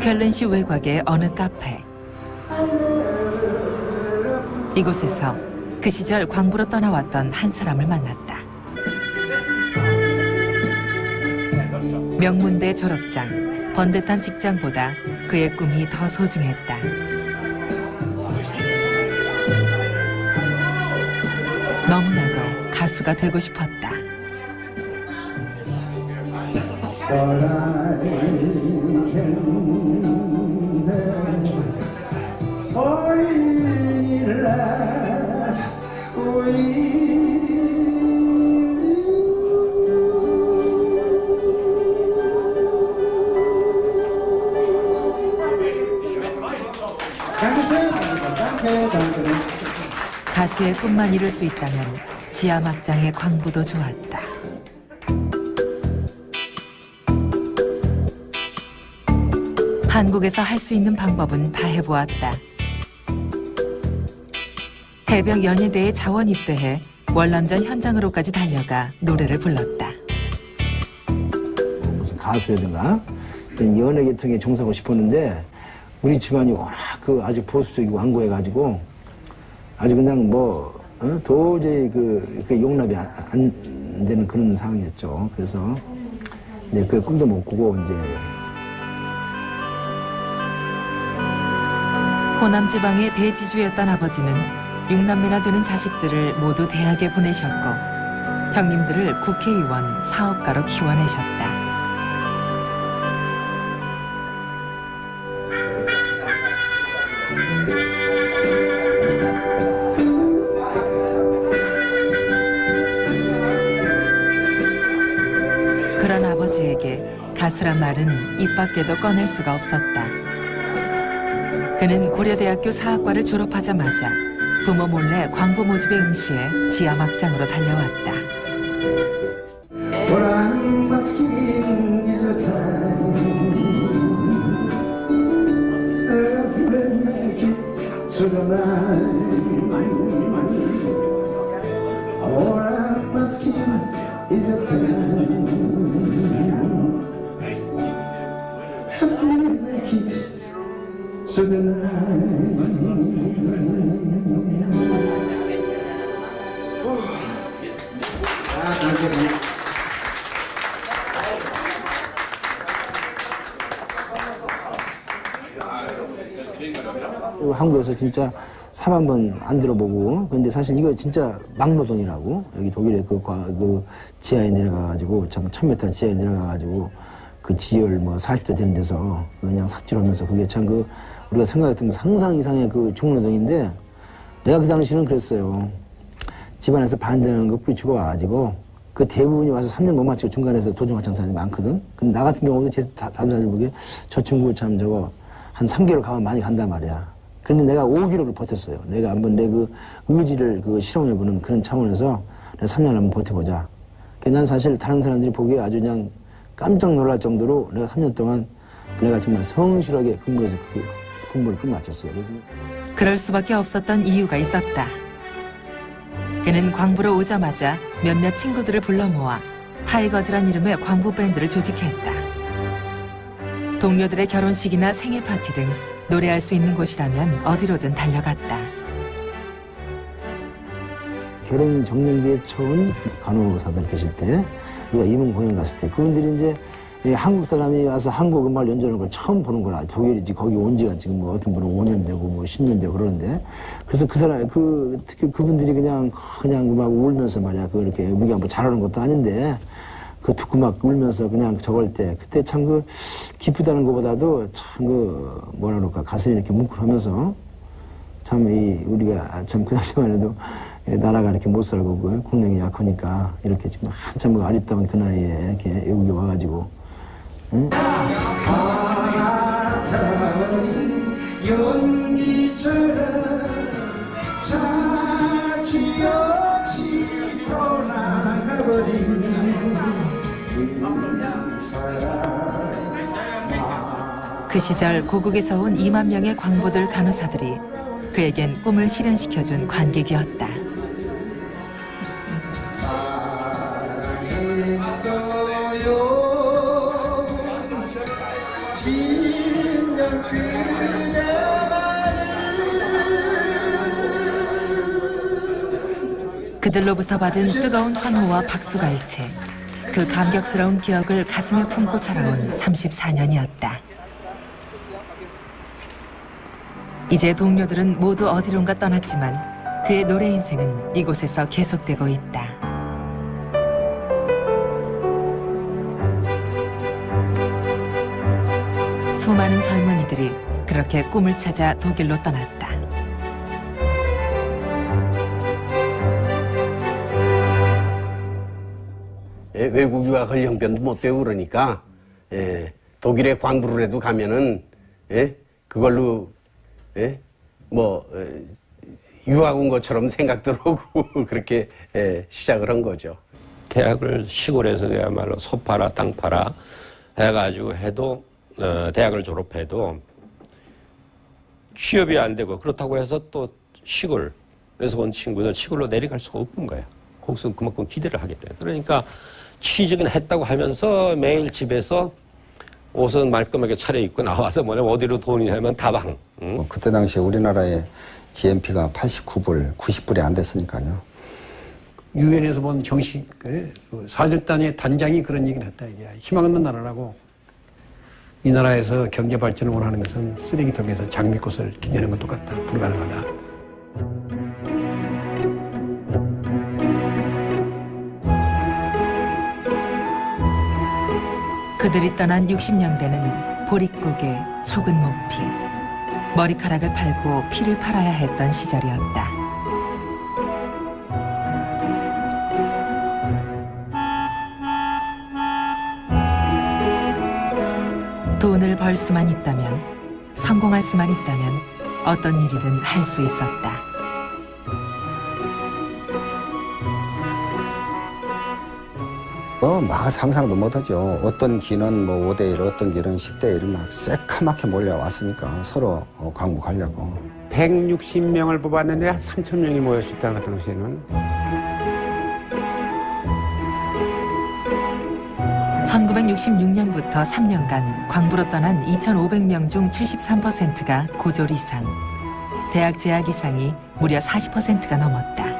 뾨른시 외곽의 어느 카페. 이곳에서 그 시절 광부로 떠나왔던 한 사람을 만났다. 명문대 졸업장, 번듯한 직장보다 그의 꿈이 더 소중했다. 너무나도 가수가 되고 싶었다. 가수의 꿈만 이룰 수 있다면 지하막장의 광부도 좋았다. 한국에서 할 수 있는 방법은 다 해보았다. 해병 연예대에 자원 입대해 월남전 현장으로까지 달려가 노래를 불렀다. 무슨 가수라든가 연예 계통에 종사하고 싶었는데 우리 집안이 워낙 아주 보수적이고 완고해가지고 아주 그냥 도저히 용납이 안 되는 그런 상황이었죠. 그래서 이제 그 꿈도 못 꾸고 이제 호남 지방의 대지주였던 아버지는 6남매나 되는 자식들을 모두 대학에 보내셨고 형님들을 국회의원, 사업가로 키워내셨다. 그런 아버지에게 가수란 말은 입 밖에도 꺼낼 수가 없었다. 그는 고려대학교 사학과를 졸업하자마자 부모 몰래 광부 모집에 응시해 지하막장으로 달려왔다. 한국에서 진짜 삽 한 번 안 들어보고 근데 사실 이거 진짜 막노동이라고 여기 독일에 그 지하에 내려가가지고 참 1000m 지하에 내려가가지고 그 지열 40도 되는 데서 그냥 삽질하면서 그게 참 우리가 생각했던 상상 이상의 중노동인데 내가 그 당시는 그랬어요. 집안에서 반대하는 거 뿌리치고 와가지고 그 대부분이 와서 3년 못 마치고 중간에서 도중하는 사람이 많거든. 근데 나 같은 경우도 제 다른 사람들 보기에 저 친구 참 한 3개월 가면 많이 간단 말이야. 그런데 내가 5개월을 버텼어요. 내가 한번 내 의지를 실험해보는 그런 차원에서 내가 3년 한번 버텨보자. 난 사실 다른 사람들이 보기에 아주 그냥 깜짝 놀랄 정도로 내가 3년 동안 내가 정말 성실하게 근무해서 그 근무를 끝마쳤어요. 그럴 수밖에 없었던 이유가 있었다. 그는 광부로 오자마자 몇몇 친구들을 불러 모아 타이거즈란 이름의 광부 밴드를 조직했다. 동료들의 결혼식이나 생일 파티 등 노래할 수 있는 곳이라면 어디로든 달려갔다. 결혼 정년기에 처음 간호사들 계실 때 우리가 임원 공연 갔을 때 그분들이 이제 한국 사람이 와서 한국 음악을 연주하는 걸 처음 보는 거라. 독일이지 거기 온 지가 지금 어떤 분은 5년 되고 10년 되고 그러는데 그래서 그 사람 특히 그분들이 그냥 막 울면서 말이야 이렇게 우리가 잘하는 것도 아닌데 듣고 막 울면서 그냥 저걸 때 그때 참 기쁘다는 것보다도 참 뭐라 그럴까 가슴이 이렇게 뭉클하면서 참 우리가 참 그 당시만 해도 나라가 이렇게 못 살고 국력이 약하니까 이렇게 지금 한참 아리따운 그 나이에 이렇게 여기 와가지고 응? 연기처럼 자취 없이 떠나가버린 그 시절 고국에서 온 2만 명의 광부들 간호사들이 그에겐 꿈을 실현시켜준 관객이었다. 그들로부터 받은 뜨거운 환호와 박수갈채, 그 감격스러운 기억을 가슴에 품고 살아온 34년이었다. 이제 동료들은 모두 어디론가 떠났지만 그의 노래 인생은 이곳에서 계속되고 있다. 수많은 젊은이들이 그렇게 꿈을 찾아 독일로 떠났다. 외국 유학을 형편도 못 되고 그러니까 독일에 광부를 가면은 그걸로 유학 온 것처럼 생각 들어오고 그렇게 시작을 한 거죠. 대학을 시골에서 그야말로 소 팔아 땅 팔아 해가지고 해도 대학을 졸업해도 취업이 안 되고 그렇다고 해서 또 시골에서 온 친구들 시골로 내려갈 수가 없는 거야. 거기서 그만큼 기대를 하게 돼. 그러니까 취직은 했다고 하면서 매일 집에서 옷은 말끔하게 차려입고 나와서 어디로 돈이 하면 다방. 응? 그때 당시에 우리나라의 GNP가 89불, 90불이 안 됐으니까요. 유엔에서 본 정식 사절단의 단장이 그런 얘기를 했다. 이게 희망 없는 나라라고. 이 나라에서 경제 발전을 원하는 것은 쓰레기통에서 장미꽃을 기대는 것 똑같다. 불가능하다. 그들이 떠난 60년대는 보릿고개, 촉은 목피, 머리카락을 팔고 피를 팔아야 했던 시절이었다. 돈을 벌 수만 있다면, 성공할 수만 있다면 어떤 일이든 할 수 있었다. 막 상상도 못하죠. 어떤 기는 5대1, 어떤 기는 10대1을 막 새카맣게 몰려왔으니까 서로 광복하려고. 160명을 뽑았는데 한 3,000명이 모였었다, 그 당시에는. 1966년부터 3년간 광부로 떠난 2,500명 중 73%가 고졸 이상, 대학 재학 이상이 무려 40%가 넘었다.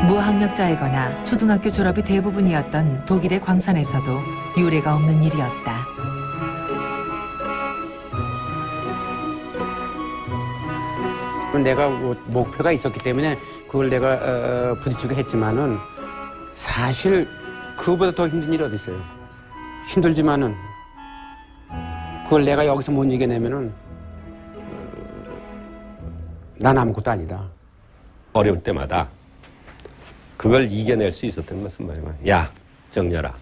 무학력자이거나 초등학교 졸업이 대부분이었던 독일의 광산에서도 유례가 없는 일이었다. 내가 목표가 있었기 때문에 그걸 내가 부딪히게 했지만은 사실 그거보다 더 힘든 일이 어디 있어요. 힘들지만은 그걸 내가 여기서 못 이겨내면은 난 아무것도 아니다. 어려울 때마다 그걸 이겨낼 수 있었던 것은 말이야. 야, 정렬아.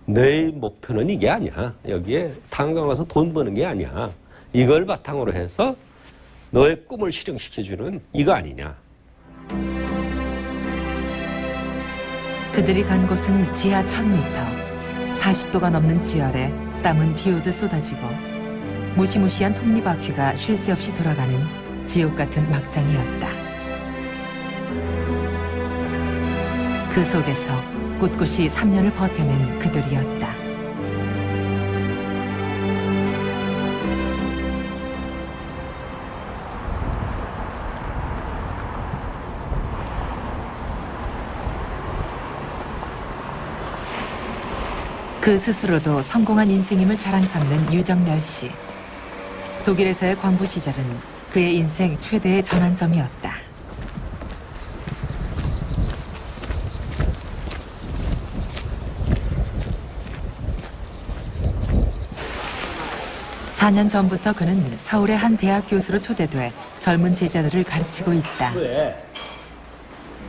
너의 목표는 이게 아니야. 여기에 탄광 와서 돈 버는 게 아니야. 이걸 바탕으로 해서 너의 꿈을 실현시켜주는 이거 아니냐. 그들이 간 곳은 지하 1000m, 40도가 넘는 지열에 땀은 비오듯 쏟아지고 무시무시한 톱니바퀴가 쉴 새 없이 돌아가는 지옥 같은 막장이었다. 그 속에서 꿋꿋이 3년을 버텨낸 그들이었다. 그 스스로도 성공한 인생임을 자랑 삼는 유정렬 씨. 독일에서의 광부 시절은 그의 인생 최대의 전환점이었다. 4년 전부터 그는 서울의 한 대학 교수로 초대돼 젊은 제자들을 가르치고 있다.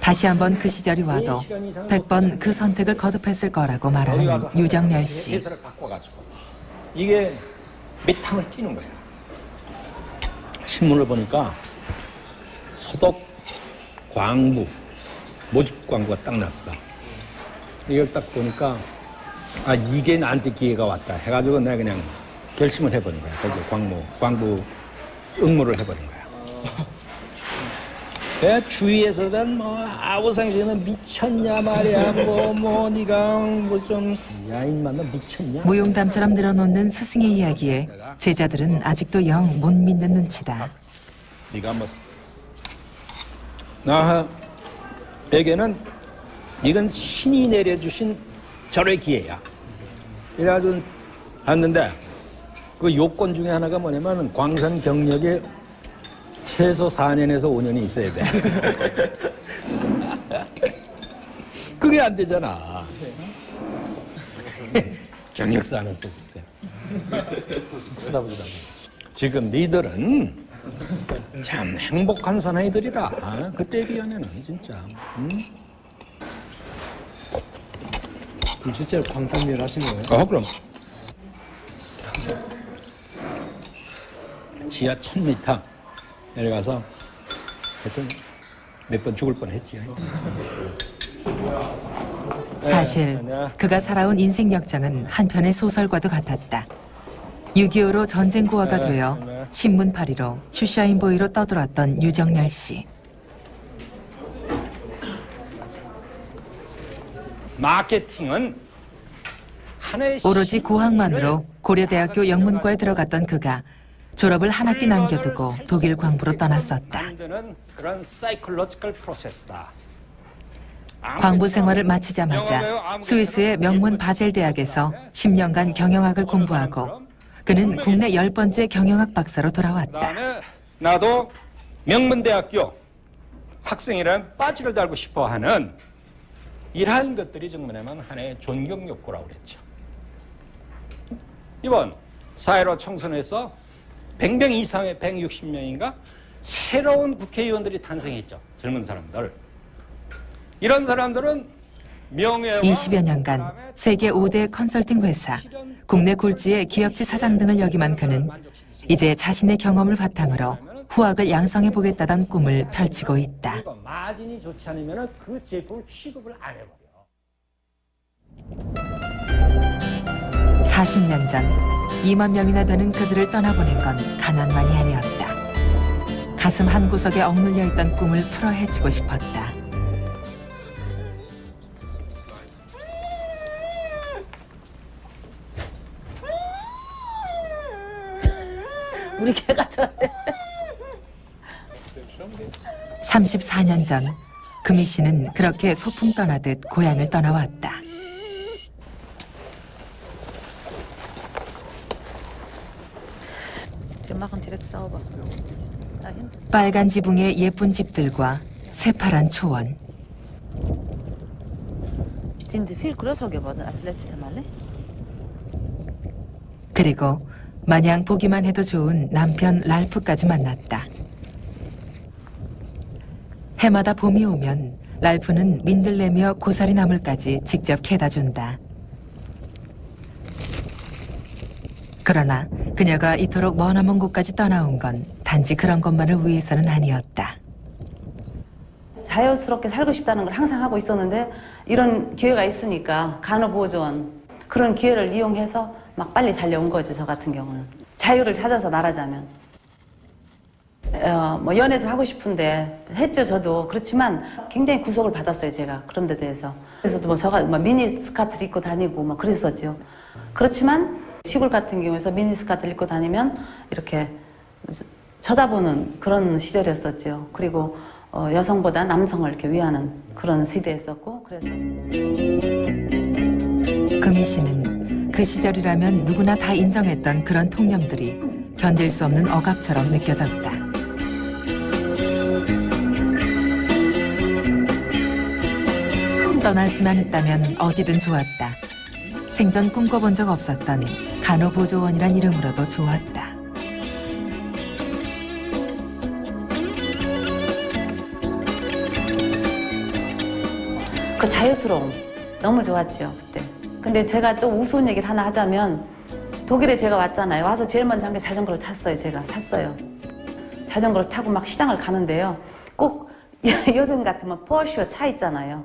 다시 한번 그 시절이 와도 100번 그 선택을 거듭했을 거라고 말하는 유정렬 씨. 이게 밑탕을 찌는 거야. 신문을 보니까 서독 광부 모집 광고가 딱 났어. 이걸 딱 보니까 아 이게 나한테 기회가 왔다 해가지고 내가 그냥 결심을 해버린 거야. 거기 광부 응모를 해버린 거야. 그 주위에서는 뭐 아우성이는 미쳤냐 말이야. 네가 무슨 야 인마 너 미쳤냐? 무용담처럼 늘어놓는 스승의 이야기에 제자들은 아직도 영 못 믿는 눈치다. 네가 뭐 나에게는 이건 신이 내려주신 절의 기회야. 이래가지고 왔는데 그 요건 중에 하나가 뭐냐면 광산 경력에 최소 4년에서 5년이 있어야 돼. 그게 안 되잖아. 경력서 하나 써주세요. 쳐다보지도 않고. 지금 니들은 참 행복한 사나이들이라. 그때에 비하면은 진짜. 응? 그럼 실제로 광산리를 하신 거예요? 그럼. 지하 1000m 내려가서 하여튼 몇 번 죽을 뻔했지. 사실 그가 살아온 인생 역정은 한편의 소설과도 같았다. 6.25로 전쟁 고아가 되어 신문파리로 슈샤인보이로 떠들었던 유정열 씨. 마케팅은 하나의 오로지 고학만으로 고려대학교 영문과에 들어갔던 그가 졸업을 한 학기 남겨두고 독일 광부로 떠났었다. 만드는 그런 사이콜로지컬 프로세스다. 광부 생활을 마치자마자 스위스의 명문 바젤 대학에서 10년간 경영학을 공부하고 그는 국내 10번째 경영학 박사로 돌아왔다. 그다음에 나도 명문대학교 학생이란 빠지를 달고 싶어하는 이러한 것들이 정말이면 하나의 존경 욕구라고 그랬죠. 이번 4.15 총선에서 100명 이상의 160명인가 새로운 국회의원들이 탄생했죠. 젊은 사람들. 이런 사람들은 명예와 20여 년간 세계 5대 컨설팅 회사, 국내 굴지의 기업체 사장 등을 역임한 그는 이제 자신의 경험을 바탕으로 후학을 양성해 보겠다던 꿈을 펼치고 있다. 마진이 좋지 않으면 그 제품을 취급을 안 해버려. 40년 전 2만 명이나 되는 그들을 떠나보낸 건 가난만이 아니었다. 가슴 한구석에 억눌려 있던 꿈을 풀어 헤치고 싶었다. 우리 개가 저래. 34년 전 금희 씨는 그렇게 소풍 떠나듯 고향을 떠나왔다. 빨간 지붕의 예쁜 집들과 새파란 초원. 그리고 마냥 보기만 해도 좋은 남편 랄프까지 만났다. 해마다 봄이 오면 랄프는 민들레며 고사리 나물까지 직접 캐다 준다. 그러나 그녀가 이토록 머나먼 곳까지 떠나온 건 단지 그런 것만을 위해서는 아니었다. 자연스럽게 살고 싶다는 걸 항상 하고 있었는데 이런 기회가 있으니까 간호보호조원 그런 기회를 이용해서 막 빨리 달려온 거죠. 저 같은 경우는. 자유를 찾아서 말하자면. 뭐 연애도 하고 싶은데 했죠. 저도. 그렇지만 굉장히 구속을 받았어요. 제가. 그런 데 대해서. 그래서 뭐 제가 미니 스커트를 입고 다니고 막 그랬었죠. 그렇지만 시골 같은 경우에서 미니 스커트를 입고 다니면 이렇게 쳐다보는 그런 시절이었었죠. 그리고 여성보다 남성을 이렇게 위하는 그런 시대였었고 그래서 금희 씨는 그 시절이라면 누구나 다 인정했던 그런 통념들이 견딜 수 없는 억압처럼 느껴졌다. 떠날 수만 했다면 어디든 좋았다. 생전 꿈꿔본 적 없었던 간호보조원이란 이름으로도 좋았다. 그 자유스러움 너무 좋았죠 그때. 근데 제가 좀 우스운 얘기를 하나 하자면 독일에 제가 왔잖아요. 와서 제일 먼저 한 게 자전거를 탔어요. 제가 샀어요. 자전거를 타고 막 시장을 가는데요. 꼭 요즘 같으면 포르쉐 차 있잖아요.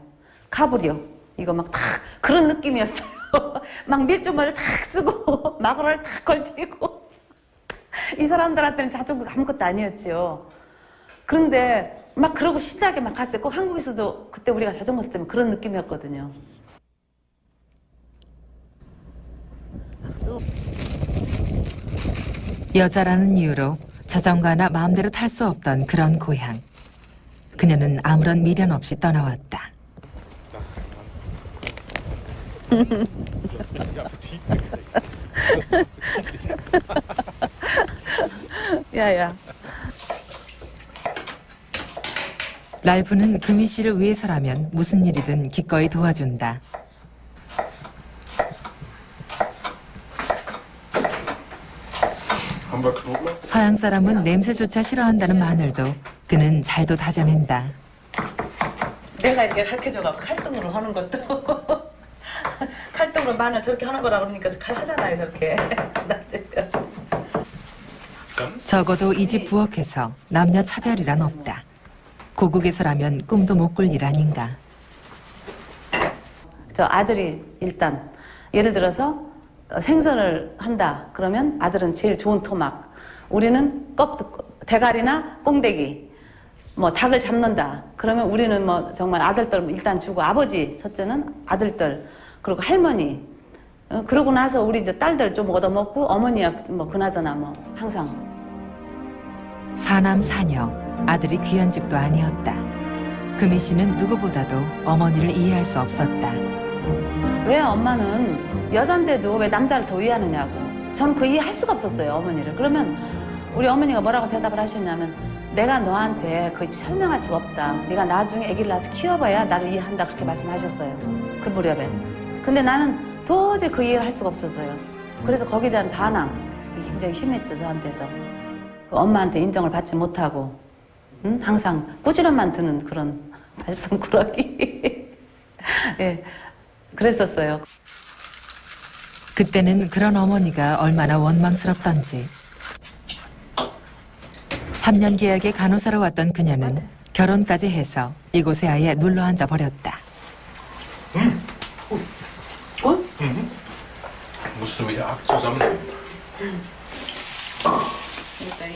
카브리오 이거 막 탁 그런 느낌이었어요. 막 밀주머니를 탁 쓰고 마그로를 탁 걸치고 이 사람들한테는 자전거가 아무것도 아니었죠. 그런데 막 그러고 신나게 막 갔어요. 꼭 한국에서도 그때 우리가 자전거 탈 때면 그런 느낌이었거든요. 여자라는 이유로 자전거나 마음대로 탈 수 없던 그런 고향. 그녀는 아무런 미련 없이 떠나왔다. 야야. 랄프는 금희 씨를 위해서라면 무슨 일이든 기꺼이 도와준다. 서양 사람은 냄새조차 싫어한다는 마늘도 그는 잘도 다져낸다. 내가 이렇게 가르쳐줘갖고 칼등으로 하는 것도 칼등으로 마늘 저렇게 하는 거라 그러니까 칼 하잖아요 저렇게. 적어도 이 집 부엌에서 남녀 차별이란 없다. 고국에서라면 꿈도 못 꿀 일 아닌가. 저 아들이 일단 예를 들어서 생선을 한다 그러면 아들은 제일 좋은 토막, 우리는 대가리나 꽁대기, 뭐 닭을 잡는다 그러면 우리는 뭐 정말 아들들 일단 주고, 아버지 첫째는 아들들, 그리고 할머니, 그러고 나서 우리 이제 딸들 좀 얻어먹고 어머니야 뭐 그나저나 뭐 항상. 사남 사녀, 아들이 귀한 집도 아니었다. 금희 씨는 누구보다도 어머니를 이해할 수 없었다. 왜 엄마는 여잔데도 왜 남자를 더 이해하느냐고. 저는 그 이해할 수가 없었어요, 어머니를. 그러면 우리 어머니가 뭐라고 대답을 하셨냐면, 내가 너한테 거의 설명할 수가 없다. 네가 나중에 아기를 낳아서 키워봐야 나를 이해한다. 그렇게 말씀하셨어요. 그 무렵에. 근데 나는 도저히 그 이해를 할 수가 없었어요. 그래서 거기에 대한 반항이 굉장히 심했죠, 저한테서. 그 엄마한테 인정을 받지 못하고, 응? 항상 꾸지람만 드는 그런 발성꾸러기. 예, 그랬었어요. 그때는 그런 어머니가 얼마나 원망스럽던지. 3년 계약의 간호사로 왔던 그녀는 결혼까지 해서 이곳에 아예 눌러앉아 버렸다. Moesten we ja zusammen.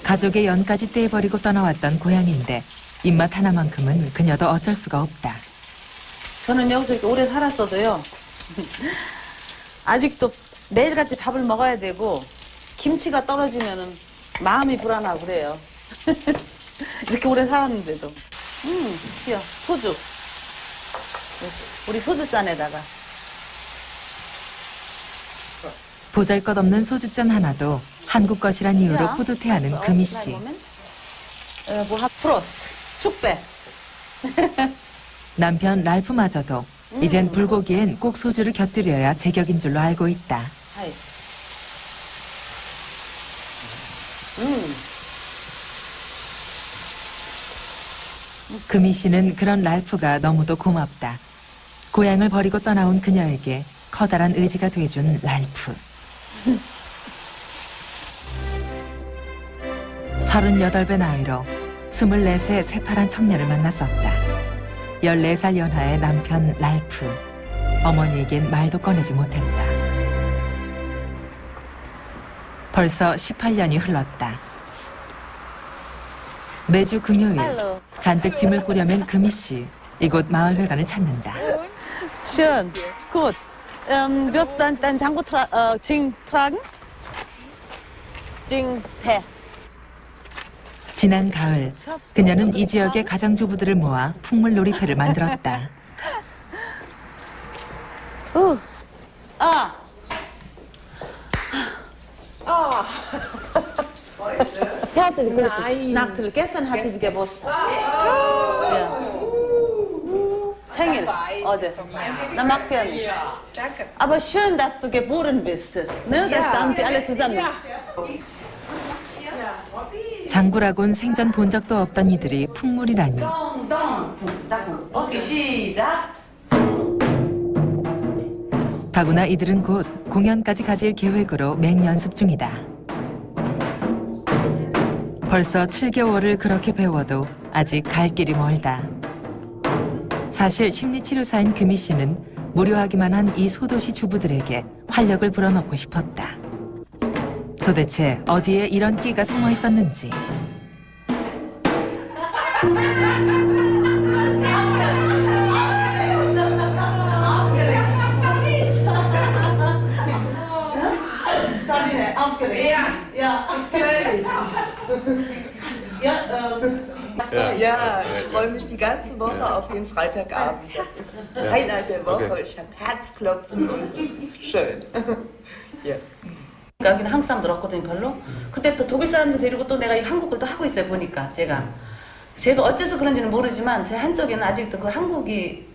가족의 연까지 떼버리고 떠나왔던 고향인데 입맛 하나만큼은 그녀도 어쩔 수가 없다. 저는 여기서 이렇게 오래 살았어도요, 아직도 매일같이 밥을 먹어야 되고 김치가 떨어지면은 마음이 불안하고 그래요. 이렇게 오래 살았는데도. 귀여워. 소주. 우리 소주잔에다가. 보잘것없는 소주잔 하나도 한국 것이란 이유로 뿌듯해하는 금희 씨. 뭐 프로스트. 축배. 남편 랄프마저도 이젠 불고기엔 꼭 소주를 곁들여야 제격인 줄로 알고 있다. 하이. 금희 씨는 그런 랄프가 너무도 고맙다. 고향을 버리고 떠나온 그녀에게 커다란 의지가 돼준 랄프. 38배 나이로 24세 새파란 청년을 만났었다. 14살 연하의 남편 랄프. 어머니에겐 말도 꺼내지 못했다. 벌써 18년이 흘렀다. 매주 금요일 잔뜩 짐을 꾸려맨 금희 씨. 이곳 마을회관을 찾는다. Schön. Gut. Wirst du dein Django tragen? 징태. 지난 가을 그녀는 이 지역의 가장주부들을 모아 풍물 놀이패를 만들었다. Nachtel. Gestern hatte sie Geburtstag. Ja. 생일. Oder? Na, magst du ja nicht. Aber schön, dass du geboren bist. Ne? Das haben wir alle zusammen. 장구라곤 생전 본 적도 없던 이들이 풍물이라니. 오케이, 시작. 더구나 이들은 곧 공연까지 가질 계획으로 맹연습 중이다. 벌써 7개월을 그렇게 배워도 아직 갈 길이 멀다. 사실 심리치료사인 금희 씨는 무료하기만 한 이 소도시 주부들에게 활력을 불어넣고 싶었다. 도대체 어디에 이런 끼가 숨어 있었는지. Ja, ich freue mich die ganze Woche auf den Freitagabend. Das ist Highlight der Woche. Ich habe Herzklopfen und es ist schön. Ja. 여기는 한국 사람들 없거든요, 별로. 근데 또 독일 사람들 데리고 또 내가 이 한국을 또 하고 있어요, 보니까 제가 어째서 그런지는 모르지만 제 한쪽에는 아직도 그 한국이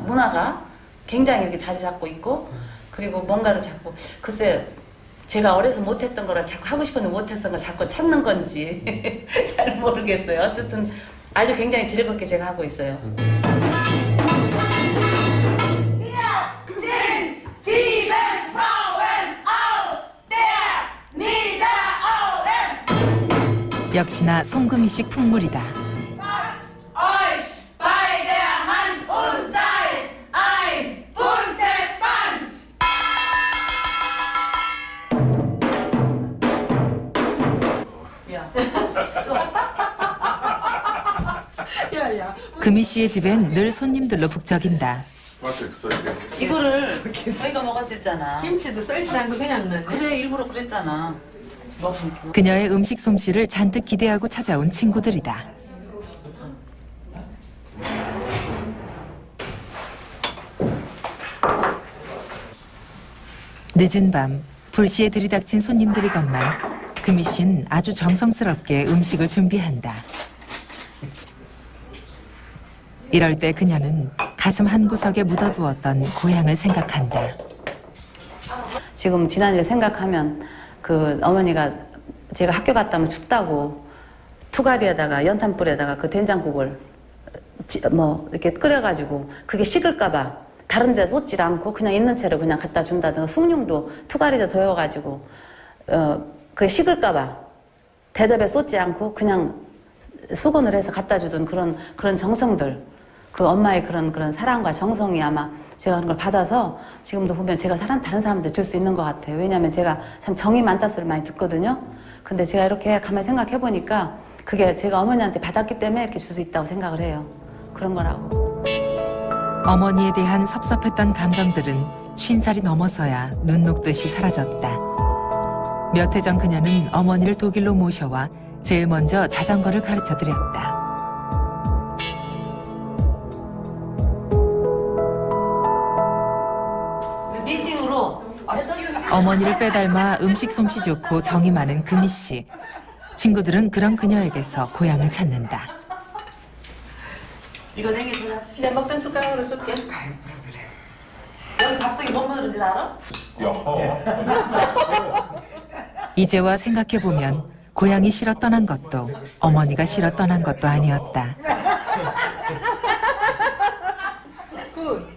문화가 굉장히 이렇게 자리 잡고 있고, 그리고 뭔가를 자꾸 글쎄 제가 어려서 못했던 거를 자꾸 하고 싶었는데 못했던 걸 자꾸 찾는 건지 잘 모르겠어요. 어쨌든 아주 굉장히 즐겁게 제가 하고 있어요. 역시나 송금이식 풍물이다. 금희 씨의 집엔 늘 손님들로 북적인다. 이거를 저희가 먹었었잖아. 김치도 썰지 않고 그냥 넣네. 그래, 일부러 그랬잖아. 그녀의 음식 솜씨를 잔뜩 기대하고 찾아온 친구들이다. 늦은 밤 불시에 들이닥친 손님들이건만 금희 씨는 아주 정성스럽게 음식을 준비한다. 이럴 때 그녀는 가슴 한구석에 묻어두었던 고향을 생각한다. 지금 지난 일 생각하면 그 어머니가 제가 학교 갔다 오면 춥다고 투가리에다가 연탄불에다가 그 된장국을 뭐 이렇게 끓여가지고 그게 식을까봐 다른 데 쏟질 않고 그냥 있는 채로 그냥 갖다 준다든가, 숭늉도 투가리에 데워가지고 그게 식을까봐 대접에 쏟지 않고 그냥 수건을 해서 갖다 주던 그런 정성들, 그 엄마의 그런 사랑과 정성이 아마 제가 그런 걸 받아서 지금도 보면 제가 다른 사람한테 줄 수 있는 것 같아요. 왜냐하면 제가 참 정이 많다 소리를 많이 듣거든요. 근데 제가 이렇게 가만히 생각해 보니까 그게 제가 어머니한테 받았기 때문에 이렇게 줄 수 있다고 생각을 해요. 그런 거라고. 어머니에 대한 섭섭했던 감정들은 50살이 넘어서야 눈 녹듯이 사라졌다. 몇 해 전 그녀는 어머니를 독일로 모셔와 제일 먼저 자전거를 가르쳐 드렸다. 어머니를 빼닮아 음식 솜씨 좋고 정이 많은 금희 씨. 친구들은 그런 그녀에게서 고향을 찾는다. 이거 냉겨서 내 먹던 숟가락으로 쏠게. 여기 밥상이 뭐 먹는지 알아? 이제와 생각해보면 고향이 싫어 떠난 것도 어머니가 싫어 떠난 것도 아니었다.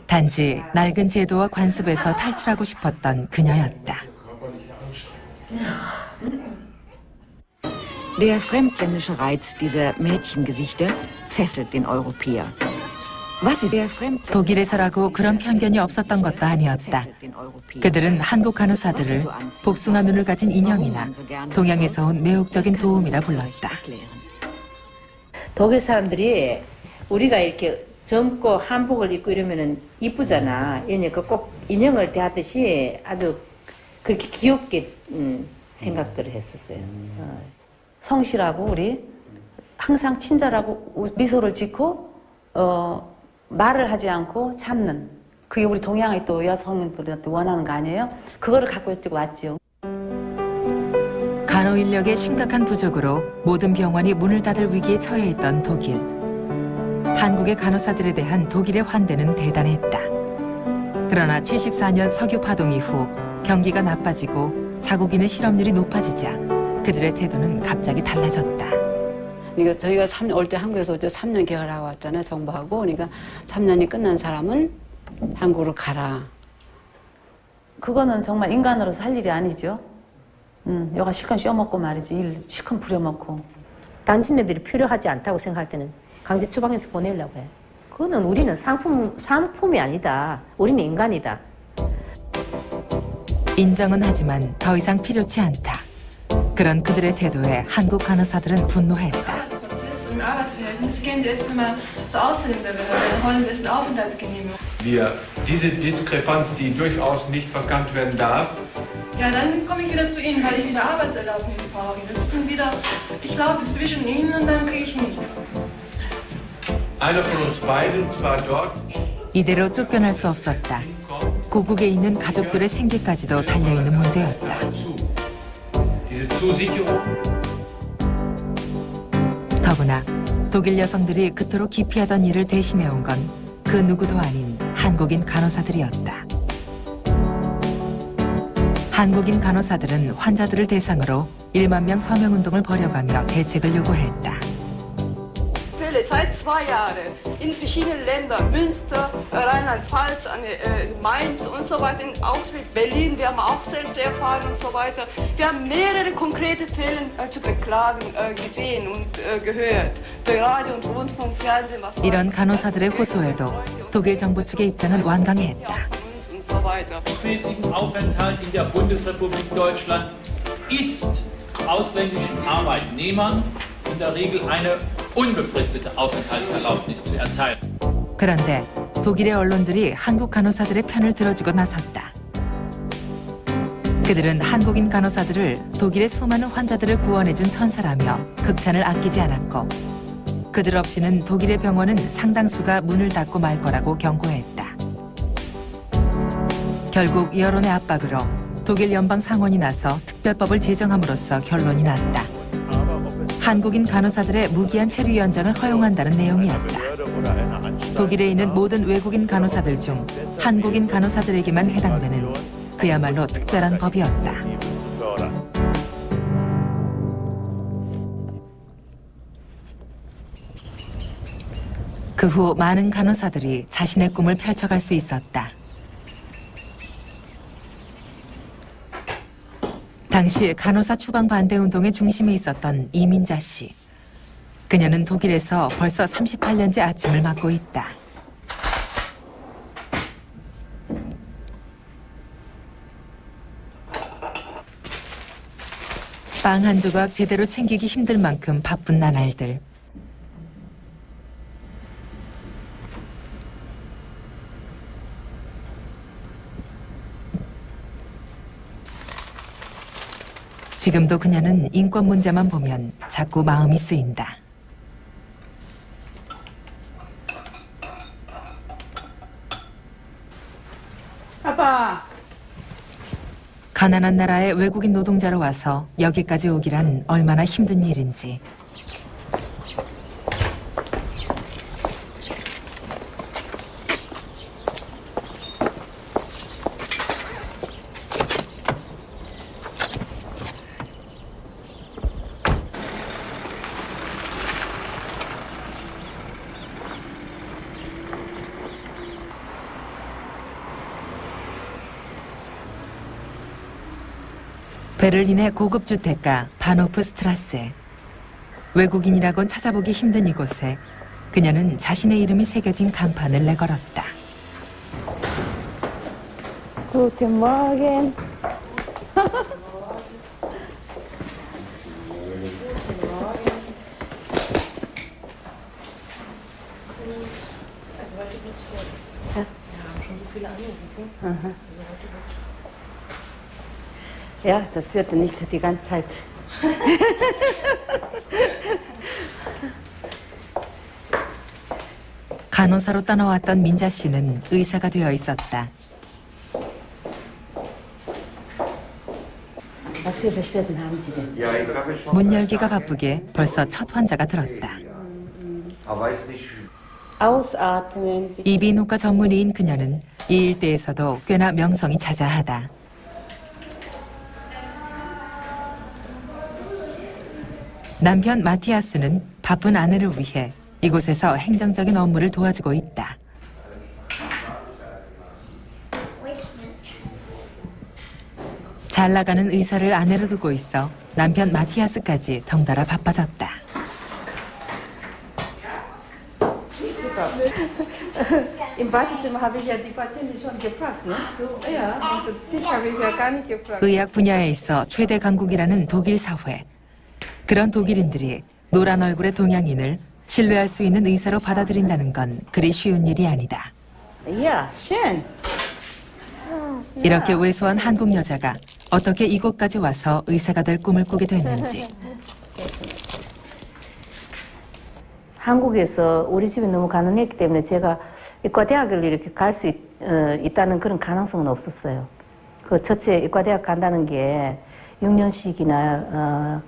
단지 낡은 제도와 관습에서 탈출하고 싶었던 그녀였다. Der fremdländische Reiz dieser Mädchengesichter fesselt den Europäer. 독일에서라고 그런 편견이 없었던 것도 아니었다. 그들은 한국 간호사들을 복숭아 눈을 가진 인형이나 동양에서 온 매혹적인 도움이라 불렀다. 독일 사람들이 우리가 이렇게 젊고 한복을 입고 이러면은 이쁘잖아. 그러니까 꼭 인형을 대하듯이 아주 그렇게 귀엽게 생각들을 했었어요. 성실하고 우리 항상 친절하고 미소를 짓고 말을 하지 않고 참는, 그게 우리 동양의 또 여성들한테 원하는 거 아니에요? 그거를 갖고 왔죠. 간호 인력의 심각한 부족으로 모든 병원이 문을 닫을 위기에 처해 있던 독일. 한국의 간호사들에 대한 독일의 환대는 대단했다. 그러나 74년 석유 파동 이후 경기가 나빠지고 자국인의 실업률이 높아지자 그들의 태도는 갑자기 달라졌다. 그러니까 저희가 올 때 한국에서 3년 개발하고 왔잖아요, 정부하고. 그러니까 3년이 끝난 사람은 한국으로 가라. 그거는 정말 인간으로서 할 일이 아니죠. 여가 실컷 쉬어먹고 말이지, 일 실컷 부려먹고. 당신네들이 필요하지 않다고 생각할 때는 강제 추방해서 보내려고 해. 그거는 우리는 상품이 아니다. 우리는 인간이다. 인정은 하지만 더 이상 필요치 않다. 그런 그들의 태도에 한국 간호사들은 분노했다. Arbeitsverhältnis kennt, der ist immer zur Ausländerbehörde in Holland ist eine Aufenthaltsgenehmigung. Diese Diskrepanz, die durchaus nicht verkannt werden darf. Ja, dann komme ich wieder zu Ihnen, weil ich wieder Arbeitserlaubnis brauche. Das ist dann wieder, ich glaube, zwischen Ihnen und dann kriege ich nicht. Einer von uns beiden, und zwar dort. 이대로 쫓겨날 수 없었다. 고국에 있는 가족들의 생계까지도 달려있는 문제였다. Diese Zusicherung. 더구나 독일 여성들이 그토록 기피하던 일을 대신해온 건 그 누구도 아닌 한국인 간호사들이었다. 한국인 간호사들은 환자들을 대상으로 1만 명 서명운동을 벌여가며 대책을 요구했다. Seit 2 Jahren in verschiedenen Ländern, Münster, Rheinland-Pfalz, Mainz und so weiter, in Berlin, wir haben auch selbst erfahren und so weiter. Wir haben mehrere konkrete Fälle zu beklagen gesehen und gehört. Durch Radio und Rundfunk, Fernsehen, was 이런 간호사들의 호소에도 독일 정부 측의 입장은 완강했다. Mäßigen Aufenthalt in der Bundesrepublik Deutschland ist ausländischen Arbeitnehmern in der Regel eine unbefristete Aufenthaltserlaubnis zu erteilen. 그런데 독일의 언론들이 한국 간호사들의 편을 들어주고 나섰다. 그들은 한국인 간호사들을 독일의 수많은 환자들을 구원해준 천사라며 극찬을 아끼지 않았고 그들 없이는 독일의 병원은 상당수가 문을 닫고 말 거라고 경고했다. 결국 여론의 압박으로 독일 연방 상원이 나서 특별법을 제정함으로써 결론이 났다. 한국인 간호사들의 무기한 체류 연장을 허용한다는 내용이었다. 독일에 있는 모든 외국인 간호사들 중 한국인 간호사들에게만 해당되는 그야말로 특별한 법이었다. 그 후 많은 간호사들이 자신의 꿈을 펼쳐갈 수 있었다. 당시 간호사 추방 반대 운동의 중심에 있었던 이민자 씨. 그녀는 독일에서 벌써 38년째 아침을 맡고 있다. 빵 한 조각 제대로 챙기기 힘들 만큼 바쁜 나날들. 지금도 그녀는 인권 문제만 보면 자꾸 마음이 쓰인다. 아빠. 가난한 나라의 외국인 노동자로 와서 여기까지 오기란 얼마나 힘든 일인지. 베를린의 고급 주택가 바노프스트라세. 외국인이라곤 찾아보기 힘든 이곳에 그녀는 자신의 이름이 새겨진 간판을 내걸었다. Guten Morgen. Ja, das wird nicht die ganze Zeit. 간호사로 떠나왔던 민자 씨는 의사가 되어 있었다. Was für Beschwerden haben Sie denn? 문 열기가 바쁘게 벌써 첫 환자가 들었다. Ausatmen. 이비인후과 전문의인 그녀는 이 일대에서도 꽤나 명성이 자자하다. 남편 마티아스는 바쁜 아내를 위해 이곳에서 행정적인 업무를 도와주고 있다. 잘 나가는 의사를 아내로 두고 있어 남편 마티아스까지 덩달아 바빠졌다. Im Badezimmer habe ich ja die Patientin schon gefragt, ne? Ja, und dich habe ich ja gar nicht gefragt. 의학 분야에 있어 최대 강국이라는 독일 사회. 그런 독일인들이 노란 얼굴의 동양인을 신뢰할 수 있는 의사로 받아들인다는 건 그리 쉬운 일이 아니다. Ja, schön. 이렇게 왜소한 한국 여자가 어떻게 이곳까지 와서 의사가 될 꿈을 꾸게 됐는지. 한국에서 우리 집이 너무 가난했기 때문에 제가 의과대학을 이렇게 갈 수 있다는 그런 가능성은 없었어요. 그 첫째 의과대학 간다는 게 6년씩이나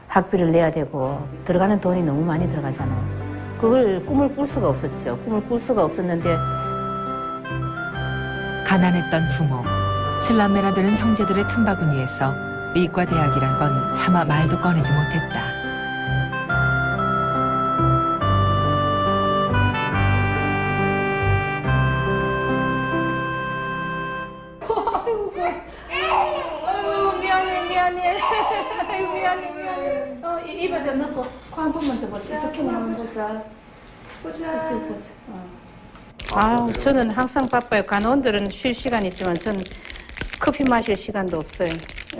학비를 내야 되고 들어가는 돈이 너무 많이 들어가잖아요. 그걸 꿈을 꿀 수가 없었죠. 꿈을 꿀 수가 없었는데 가난했던 부모, 칠남매나 되는 형제들의 틈바구니에서 의과대학이란 건 차마 말도 꺼내지 못했다. 미안해. 입에다 넣고 코 한 번만 더 보자. 이렇게 한번 보자. 아, 저는 항상 바빠요. 간호원들은 쉴 시간 있지만 저는 커피 마실 시간도 없어요.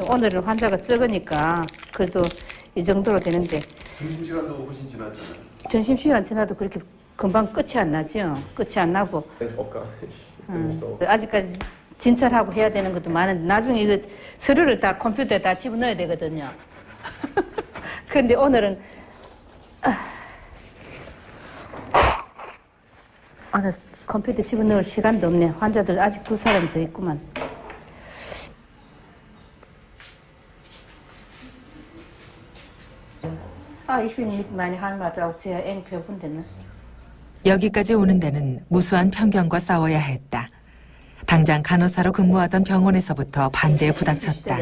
오늘은 환자가 적으니까 그래도 이 정도로 되는데. 점심시간도 훨씬 지났잖아요. 점심시간 지나도 그렇게 금방 끝이 안 나죠. 끝이 안 나고. 아직까지 진찰하고 해야 되는 것도 많은데 나중에 이거 서류를 다 컴퓨터에 다 집어넣어야 되거든요. 그런데 오늘은 오늘 컴퓨터 집어넣을 시간도 없네. 환자들 아직 2사람 더 있구만. Ich bin mit meiner Heimat auch sehr eng verbunden. 여기까지 오는 데는 무수한 편견과 싸워야 했다. 당장 간호사로 근무하던 병원에서부터 반대에 부닥쳤다.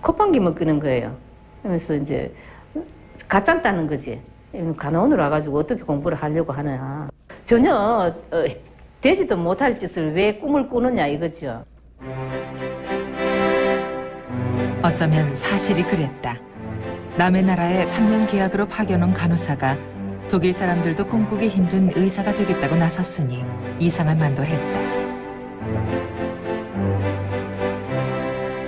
콧방귀만 끄는 거예요. 그래서 이제 가짠다는 거지. 간호원으로 와가지고 어떻게 공부를 하려고 하느냐. 전혀 되지도 못할 짓을 왜 꿈을 꾸느냐 이거죠. 어쩌면 사실이 그랬다. 남의 나라에 3년 계약으로 파견온 간호사가 독일 사람들도 꿈꾸기 힘든 의사가 되겠다고 나섰으니 이상할 만도 했다.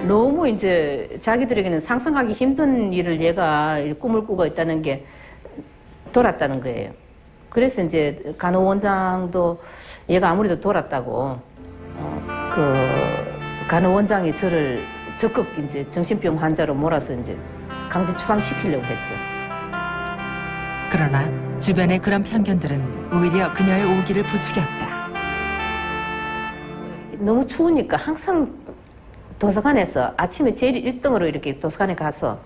너무 이제 자기들에게는 상상하기 힘든 일을 얘가 꿈을 꾸고 있다는 게 돌았다는 거예요. 그래서 이제 간호원장도 얘가 아무래도 돌았다고 그 간호원장이 저를 적극 이제 정신병 환자로 몰아서 이제 강제 추방시키려고 했죠. 그러나 주변의 그런 편견들은 오히려 그녀의 오기를 부추겼다. 너무 추우니까 항상 도서관에서 아침에 제일 1등으로 이렇게 도서관에 가서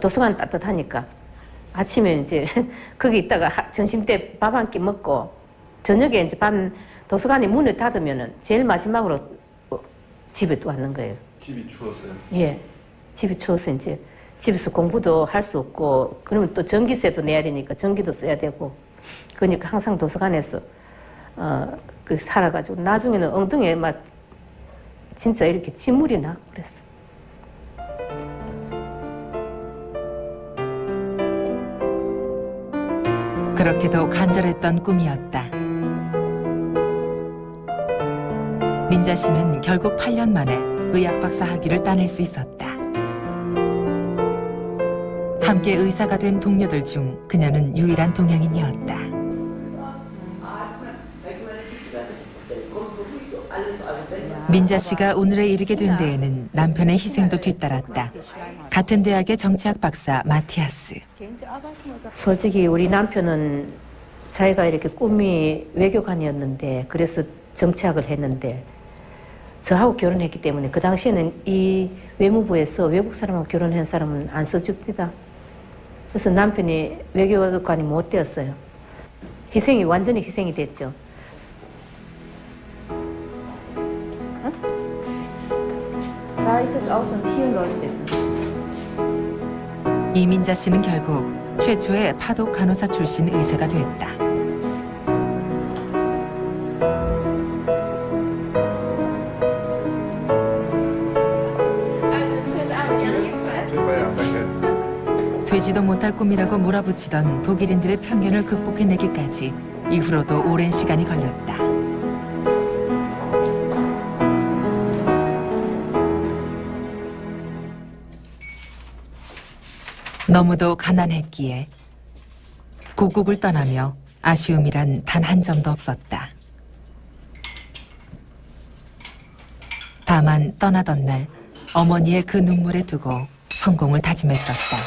도서관 따뜻하니까 아침에 이제 거기 있다가 점심 때 밥 한 끼 먹고 저녁에 이제 밤 도서관이 문을 닫으면은 제일 마지막으로 집에 또 왔는 거예요. 집이 추웠어요? 예. 집이 추워서 이제 집에서 공부도 할 수 없고 그러면 또 전기세도 내야 되니까 전기도 써야 되고 그러니까 항상 도서관에서 그 살아가지고 나중에는 엉덩이에 막 진짜 이렇게 진물이 나고 그랬어. 그렇게도 간절했던 꿈이었다. 민자 씨는 결국 8년 만에 의학 박사 학위를 따낼 수 있었다. 함께 의사가 된 동료들 중 그녀는 유일한 동양인이었다. 민자 씨가 오늘에 이르게 된 데에는 남편의 희생도 뒤따랐다. 같은 대학의 정치학 박사 마티아스. 솔직히 우리 남편은 자기가 이렇게 꿈이 외교관이었는데 그래서 정치학을 했는데 저하고 결혼했기 때문에 그 당시에는 이 외무부에서 외국 사람하고 결혼한 사람은 안 써줍니다. 그래서 남편이 외교관이 못 되었어요. 희생이 완전히 희생이 됐죠. 이민자 씨는 결국 최초의 파독 간호사 출신 의사가 됐다. 되지도 못할 꿈이라고 몰아붙이던 독일인들의 편견을 극복해내기까지 이후로도 오랜 시간이 걸렸다. 너무도 가난했기에 고국을 떠나며 아쉬움이란 단 한 점도 없었다. 다만 떠나던 날 어머니의 그 눈물에 두고 성공을 다짐했었다.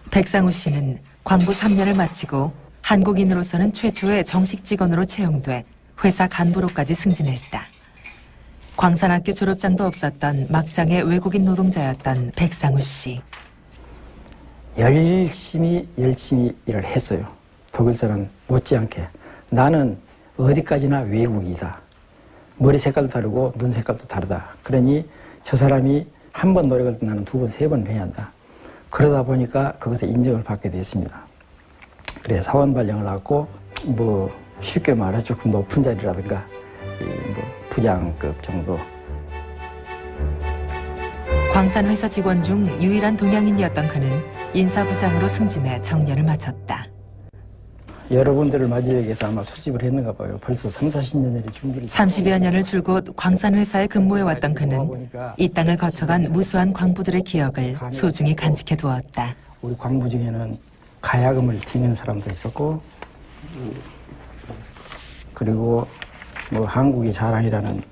백상우 씨는 광부 3년을 마치고 한국인으로서는 최초의 정식 직원으로 채용돼 회사 간부로까지 승진했다. 광산학교 졸업장도 없었던 막장의 외국인 노동자였던 백상우 씨. 열심히 일을 했어요. 독일 사람 못지않게. 나는 어디까지나 외국이다. 머리 색깔도 다르고 눈 색깔도 다르다. 그러니 저 사람이 한 번 노력을 나는 두 번, 세 번을 해야 한다. 그러다 보니까 그것에 인정을 받게 됐습니다. 그래 사원 발령을 받고 뭐 쉽게 말해 조금 높은 자리라든가 뭐 부장급 정도. 광산회사 직원 중 유일한 동양인이었던 그는 인사부장으로 승진해 정년을 마쳤다. 여러분들을 맞이하기 위해서 아마 수집을 했는가 봐요. 벌써 30-40년의 준비를. 30여 년을 줄곧 광산회사에 근무해왔던 그는 이 땅을 거쳐간 무수한 광부들의 기억을 소중히 간직해두었다. 우리 광부 중에는 가야금을 튀는 사람도 있었고, 그리고 뭐 한국의 자랑이라는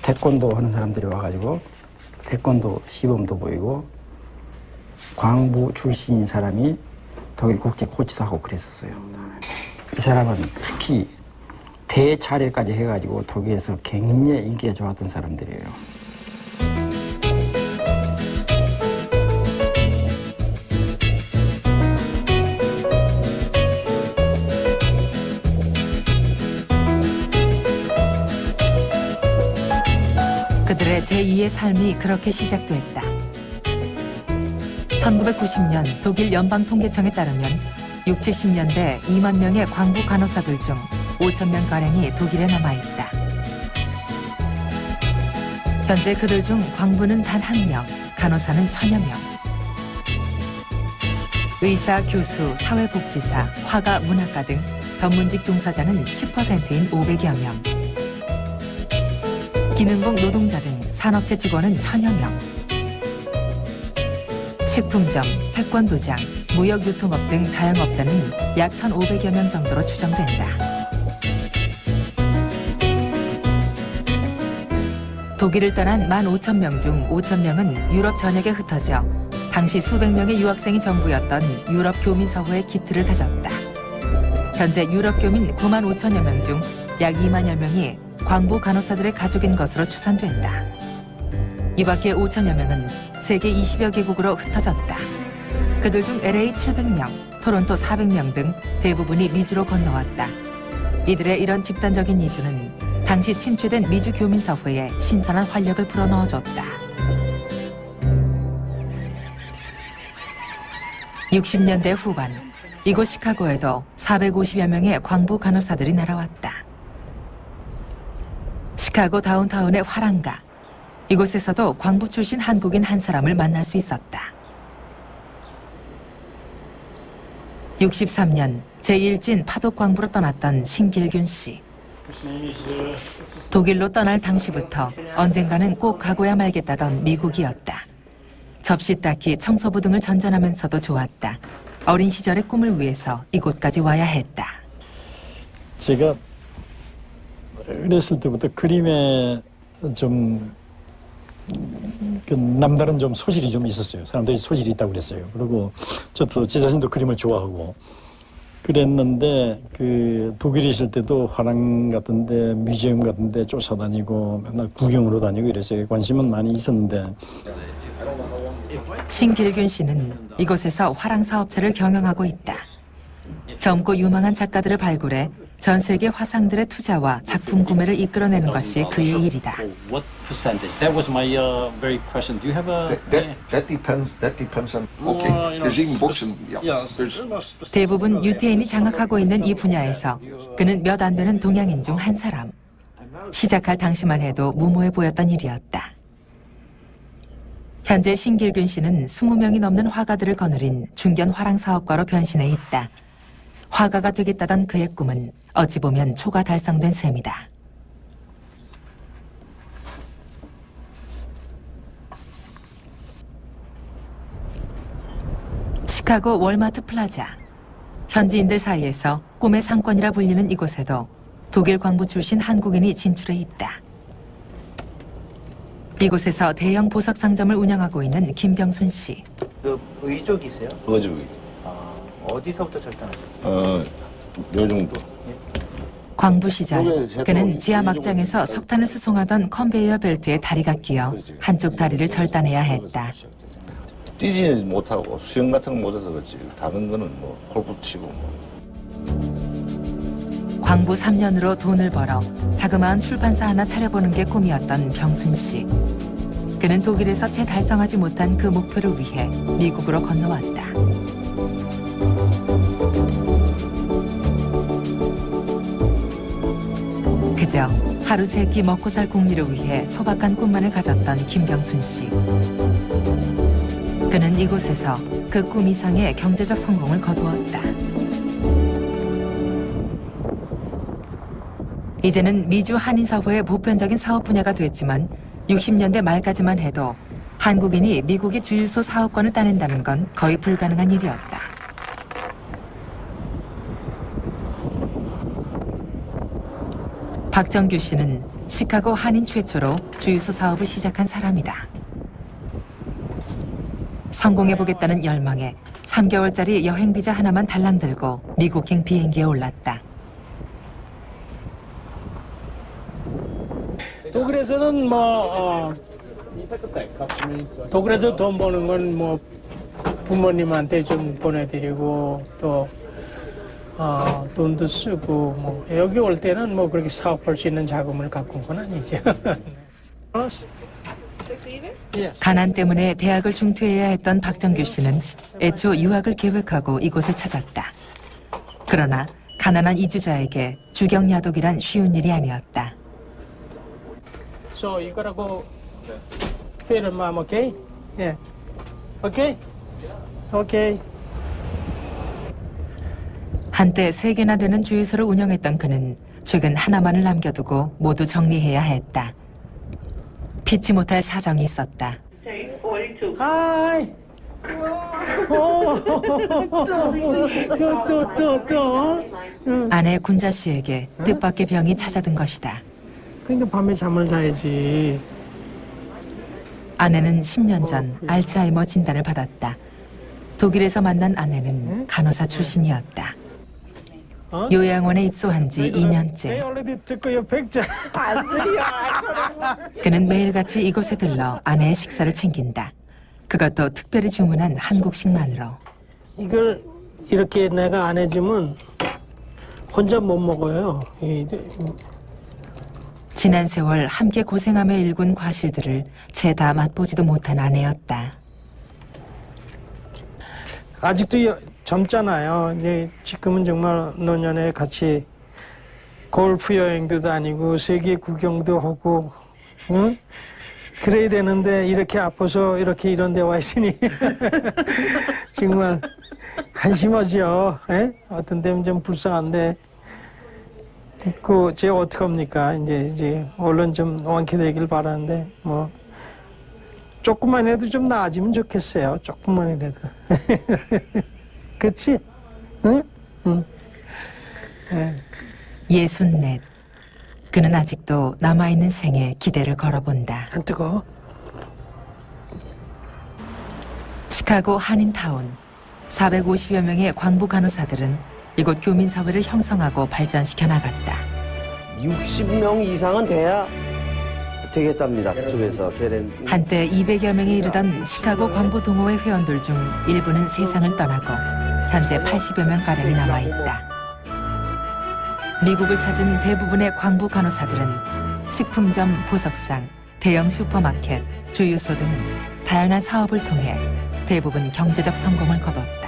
태권도 하는 사람들이 와가지고 태권도 시범도 보이고, 광부 출신인 사람이 독일 국제 코치도 하고 그랬었어요. 이 사람은 특히 대차례까지 해가지고 독일에서 굉장히 인기가 좋았던 사람들이에요. 그들의 제2의 삶이 그렇게 시작됐다. 1990년 독일 연방통계청에 따르면 60, 70년대 2만 명의 광부 간호사들 중 5천 명가량이 독일에 남아있다. 현재 그들 중 광부는 단 1명, 간호사는 1000여 명. 의사, 교수, 사회복지사, 화가, 문학가 등 전문직 종사자는 10%인 500여 명. 기능공 노동자 등 산업체 직원은 1000여 명. 식품점, 태권도장, 무역유통업 등 자영업자는 약 1,500여 명 정도로 추정된다. 독일을 떠난 15,000명 중 5,000명은 유럽 전역에 흩어져 당시 수백 명의 유학생이 전부였던 유럽 교민사회의 기틀을 다졌다. 현재 유럽 교민 95,000여 명 중 약 2만여 명이 광부 간호사들의 가족인 것으로 추산된다. 이 밖에 5,000여 명은 세계 20여 개국으로 흩어졌다. 그들 중 LA 700명, 토론토 400명 등 대부분이 미주로 건너왔다. 이들의 이런 집단적인 이주는 당시 침체된 미주 교민사회에 신선한 활력을 불어넣어줬다. 60년대 후반, 이곳 시카고에도 450여 명의 광부 간호사들이 날아왔다. 시카고 다운타운의 화랑가, 이곳에서도 광부 출신 한국인 한 사람을 만날 수 있었다. 63년 제1진 파독 광부로 떠났던 신길균 씨. 독일로 떠날 당시부터 언젠가는 꼭 가고야 말겠다던 미국이었다. 접시 닦기, 청소부 등을 전전하면서도 좋았다. 어린 시절의 꿈을 위해서 이곳까지 와야 했다. 제가 어렸을 때부터 그림에 좀 남다른 좀 소질이 좀 있었어요. 사람들이 소질이 있다고 그랬어요. 그리고 저도 제 자신도 그림을 좋아하고 그랬는데 그 독일에 있을 때도 화랑 같은데 뮤지엄 같은데 쫓아다니고 맨날 구경으로 다니고 이래서 관심은 많이 있었는데. 신길균 씨는 이곳에서 화랑 사업체를 경영하고 있다. 젊고 유망한 작가들을 발굴해 전 세계 화상들의 투자와 작품 구매를 이끌어내는 것이 그의 일이다. What percentage? That was my very question. Do you have a? That depends on. Okay, there's even books and yeah. 대부분 유태인이 장악하고 있는 이 분야에서 그는 몇 안 되는 동양인 중 한 사람. 시작할 당시만 해도 무모해 보였던 일이었다. 현재 신길균 씨는 20명이 넘는 화가들을 거느린 중견 화랑 사업가로 변신해 있다. 화가가 되겠다던 그의 꿈은 어찌 보면 초가 달성된 셈이다. 시카고 월마트 플라자. 현지인들 사이에서 꿈의 상권이라 불리는 이곳에도 독일 광부 출신 한국인이 진출해 있다. 이곳에서 대형 보석 상점을 운영하고 있는 김병순 씨. 그 의족이세요? 의족이. 어디서부터 절단하셨어요? 요 정도. 광부 시절 그는 지하 막장에서 석탄을 수송하던 컨베이어 벨트에 다리가 끼어 한쪽 다리를 절단해야 했다. 뛰지 못하고 수영 같은 거 못해서 그렇지. 다른 거는 뭐 골프 치고 광부 3년으로 돈을 벌어 자그마한 출판사 하나 차려보는 게 꿈이었던 병순 씨. 그는 독일에서 채 달성하지 못한 그 목표를 위해 미국으로 건너왔다. 그저 하루 세 끼 먹고 살 궁리를 위해 소박한 꿈만을 가졌던 김병순 씨. 그는 이곳에서 그 꿈 이상의 경제적 성공을 거두었다. 이제는 미주 한인사회의 보편적인 사업 분야가 됐지만 60년대 말까지만 해도 한국인이 미국의 주유소 사업권을 따낸다는 건 거의 불가능한 일이었다. 박정규 씨는 시카고 한인 최초로 주유소 사업을 시작한 사람이다. 성공해보겠다는 열망에 3개월짜리 여행비자 하나만 달랑 들고 미국행 비행기에 올랐다. 독일에서는 독일에서 돈 버는 건 뭐 부모님한테 좀 보내드리고 또 돈도 쓰고 뭐 여기 올 때는 뭐 그렇게 사업할 수 있는 자금을 갖고 온 건 아니죠. 가난 때문에 대학을 중퇴해야 했던 박정규 씨는 애초 유학을 계획하고 이곳을 찾았다. 그러나 가난한 이주자에게 주경야독이란 쉬운 일이 아니었다. So you gotta go feed mom, okay? Yeah. Okay? Okay. 한때 3개나 되는 주유소를 운영했던 그는 최근 하나만을 남겨두고 모두 정리해야 했다. 피치 못할 사정이 있었다. Hi. 아내 군자 씨에게 뜻밖의 병이 찾아든 것이다. 그러니까 밤에 잠을 자야지. 아내는 10년 전 알츠하이머 진단을 받았다. 독일에서 만난 아내는 간호사 출신이었다. 요양원에 입소한 지 2년째. 그는 매일같이 이곳에 들러 아내의 식사를 챙긴다. 그것도 특별히 주문한 한국식만으로. 이걸 이렇게 내가 안 해주면 혼자 못 먹어요. 지난 세월 함께 고생하며 일군 과실들을 채 다 맛보지도 못한 아내였다. 아직도 젊잖아요. 이제 지금은 정말 노년에 같이 골프 여행도 다니고 세계 구경도 하고, 응? 그래야 되는데 이렇게 아파서 이렇게 이런 데 와 있으니 정말 한심하죠. 에? 어떤 데는 좀 불쌍한데. 제가 어떡합니까? 이제 얼른 좀 완쾌되길 바라는데, 뭐, 조금만이라도 좀 나아지면 좋겠어요. 조금만이라도. 그치? 응? 응. 네. 64. 그는 아직도 남아있는 생에 기대를 걸어본다. 안 뜨거워? 시카고 한인타운. 450여 명의 광부 간호사들은 이곳 교민사회를 형성하고 발전시켜 나갔다. 60명 이상은 돼야 되겠답니다. 그쪽에서 한때 200여 명에 이르던 시카고 광부 동호회 회원들 중 일부는 세상을 떠나고 현재 80여 명가량이 남아있다. 미국을 찾은 대부분의 광부 간호사들은 식품점, 보석상, 대형 슈퍼마켓, 주유소 등 다양한 사업을 통해 대부분 경제적 성공을 거뒀다.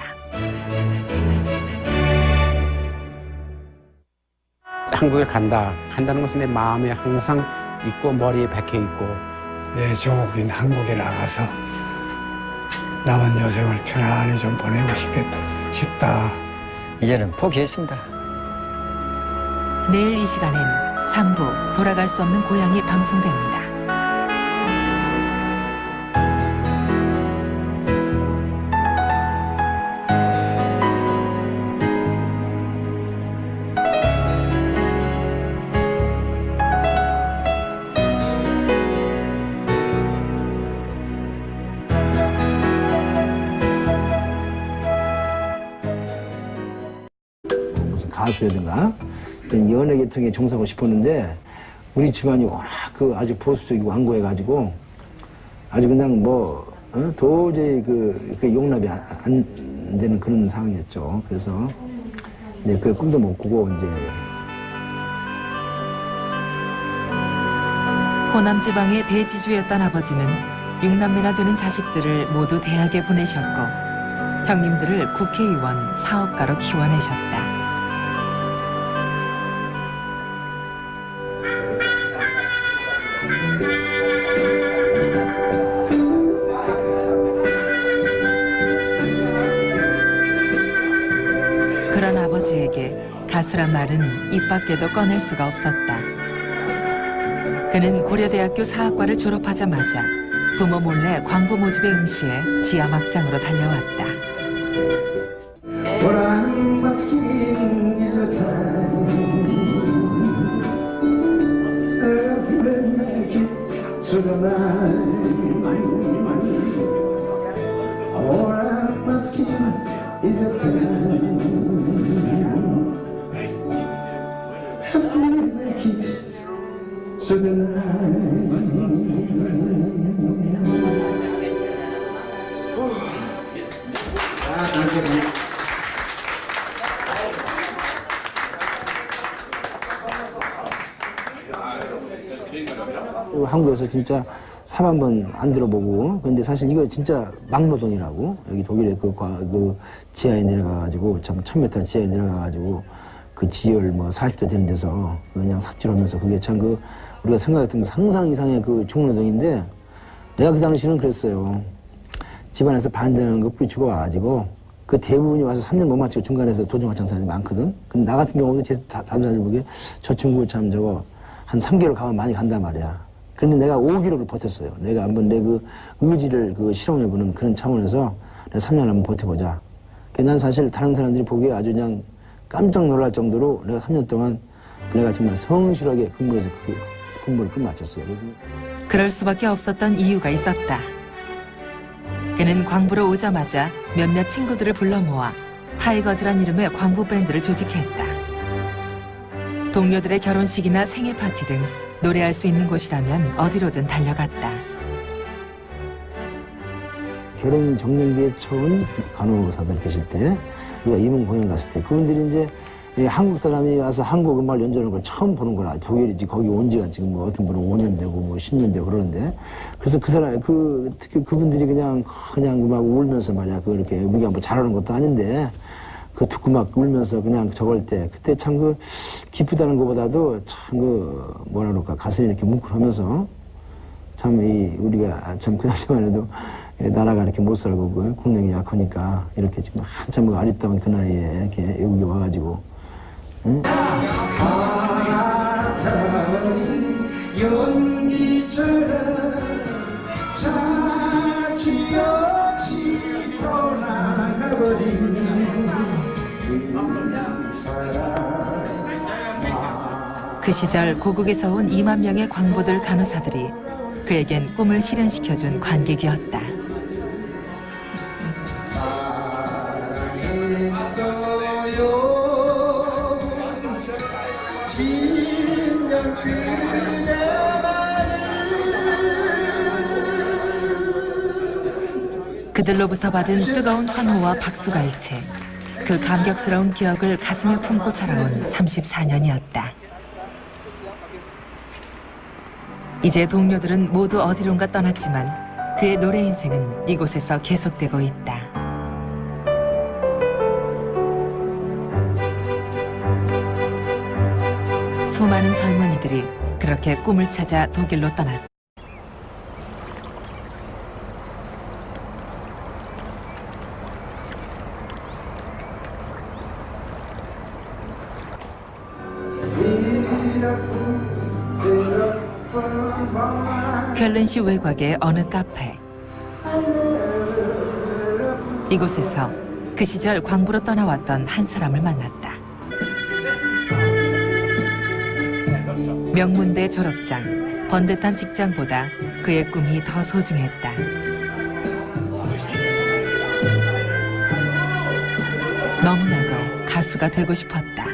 한국에 간다는 것은 내 마음에 항상 있고 머리에 박혀 있고 내 조국인 한국에 나가서 남은 여생을 편안히 좀 보내고 싶다. 이제는 포기했습니다. 내일 이 시간엔 3부 돌아갈 수 없는 고향이 방송됩니다. 가수라든가 연예 계통에 종사하고 싶었는데 우리 집안이 워낙 아주 보수적이고 완고해가지고 아주 그냥 도저히 그 용납이 안 되는 그런 상황이었죠. 그래서 이제 그 꿈도 못 꾸고 이제. 호남 지방의 대지주였던 아버지는 6남매나 되는 자식들을 모두 대학에 보내셨고 형님들을 국회의원, 사업가로 키워내셨다. 그런 아버지에게 가수란 말은 입 밖에도 꺼낼 수가 없었다. 그는 고려대학교 사학과를 졸업하자마자 부모 몰래 광고 모집에 응시해 지하막장으로 달려왔다. 한국에서 진짜 삽 한 번 안 들어보고 근데 사실 이거 진짜 막노동이라고 여기 독일에 그 지하에 내려가가지고 참 1000m 지하에 내려가가지고 그 지열 40도 되는 데서 그냥 삽질하면서 그게 참 우리가 생각했던 상상 이상의 그 중노동인데 내가 그 당시는 그랬어요. 집안에서 반대하는 거 뿌리치고 와가지고 그 대부분이 와서 3년 못 마치고 중간에서 도중하는 사람이 많거든. 근데 나 같은 경우도 다른 사람들 보기에 저 친구 참 한 3개월 가면 많이 간단 말이야. 그런데 내가 5개월을 버텼어요. 내가 한번 내 그 의지를 실험해보는 그런 차원에서 내가 3년 한번 버텨보자. 난 사실 다른 사람들이 보기에 아주 그냥 깜짝 놀랄 정도로 내가 3년 동안 내가 정말 성실하게 근무해서 그 공부를 끝마쳤어요. 그럴 수밖에 없었던 이유가 있었다. 그는 광부로 오자마자 몇몇 친구들을 불러 모아 타이거즈란 이름의 광부 밴드를 조직했다. 동료들의 결혼식이나 생일 파티 등 노래할 수 있는 곳이라면 어디로든 달려갔다. 결혼 정년기에 처음 간호사들 계실 때 우리가 임원 공연 갔을 때 그분들이 이제 한국 사람이 와서 한국 음악을 연주하는 걸 처음 보는 거라. 독일이 거기 온 지가 지금 어떤 분은 5년 되고 10년 되고 그러는데 그래서 그 사람 특히 그분들이 그냥 막 울면서 말이야 이렇게 우리가 잘하는 것도 아닌데 듣고 막 울면서 그냥 저걸 때 그때 참 기쁘다는 것보다도 참 뭐라 그럴까 가슴이 이렇게 뭉클하면서 참 우리가 참 그 당시만 해도 나라가 이렇게 못 살고 국력이 약하니까 이렇게 지금 한참 아리따운 그 나이에 이렇게 여기 와가지고 응? 연기처럼 자취 없이 떠나가버린 그 시절 고국에서 온 2만 명의 광부들 간호사들이 그에겐 꿈을 실현시켜준 관객이었다. 그들로부터 받은 뜨거운 환호와 박수가 일체 그 감격스러운 기억을 가슴에 품고 살아온 34년이었다. 이제 동료들은 모두 어디론가 떠났지만 그의 노래 인생은 이곳에서 계속되고 있다. 수많은 젊은이들이 그렇게 꿈을 찾아 독일로 떠났다. 켈른시 외곽의 어느 카페. 이곳에서 그 시절 광부로 떠나왔던 한 사람을 만났다. 명문대 졸업장, 번듯한 직장보다 그의 꿈이 더 소중했다. 너무나도 가수가 되고 싶었다.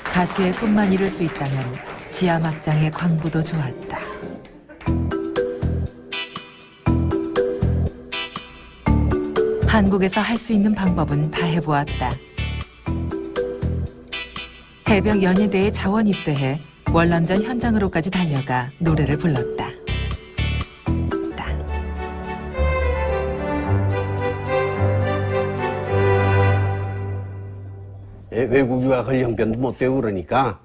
가수의 꿈만 이룰 수 있다면 지하 막장의 광부도 좋았다. 한국에서 할 수 있는 방법은 다 해보았다. 해병 연희대에 자원 입대해 월남전 현장으로까지 달려가 노래를 불렀다. 외국 유학을 형편도 못 되고 그러니까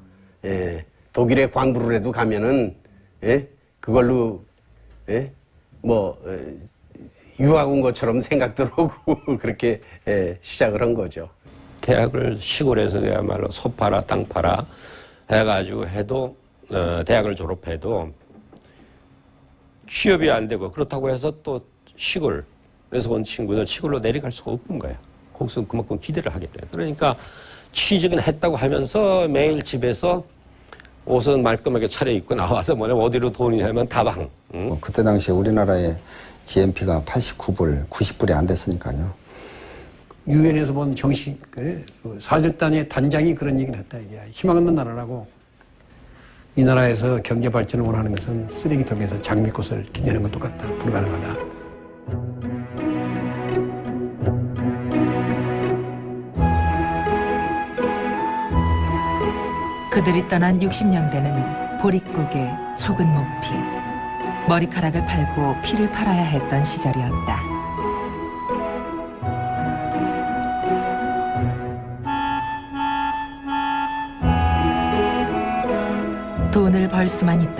독일에 광부를 해도 가면은 그걸로 유학 온 것처럼 생각 들어오고 그렇게 시작을 한 거죠. 대학을 시골에서 그야말로 소 팔아 땅 팔아 해가지고 해도 대학을 졸업해도 취업이 안 되고 그렇다고 해서 또 시골에서 온 친구들 시골로 내려갈 수가 없는 거야. 거기서 그만큼 기대를 하게 돼. 그러니까 취직은 했다고 하면서 매일 집에서 옷은 말끔하게 차려입고 나와서 어디로 돈이 하면 다방. 응? 그때 당시에 우리나라의 GNP가 89불, 90불이 안 됐으니까요. 유엔에서 본 정식 사절단의 단장이 그런 얘기를 했다. 이게 희망 없는 나라라고. 이 나라에서 경제 발전을 원하는 것은 쓰레기통에서 장미꽃을 기대하는 것 똑같다. 불가능하다. 그들이 떠난 60년대는 보릿고개, 촉은 목피, 머리카락을 팔고 피를 팔아야 했던 시절이었다. 돈을 벌 수만 있다.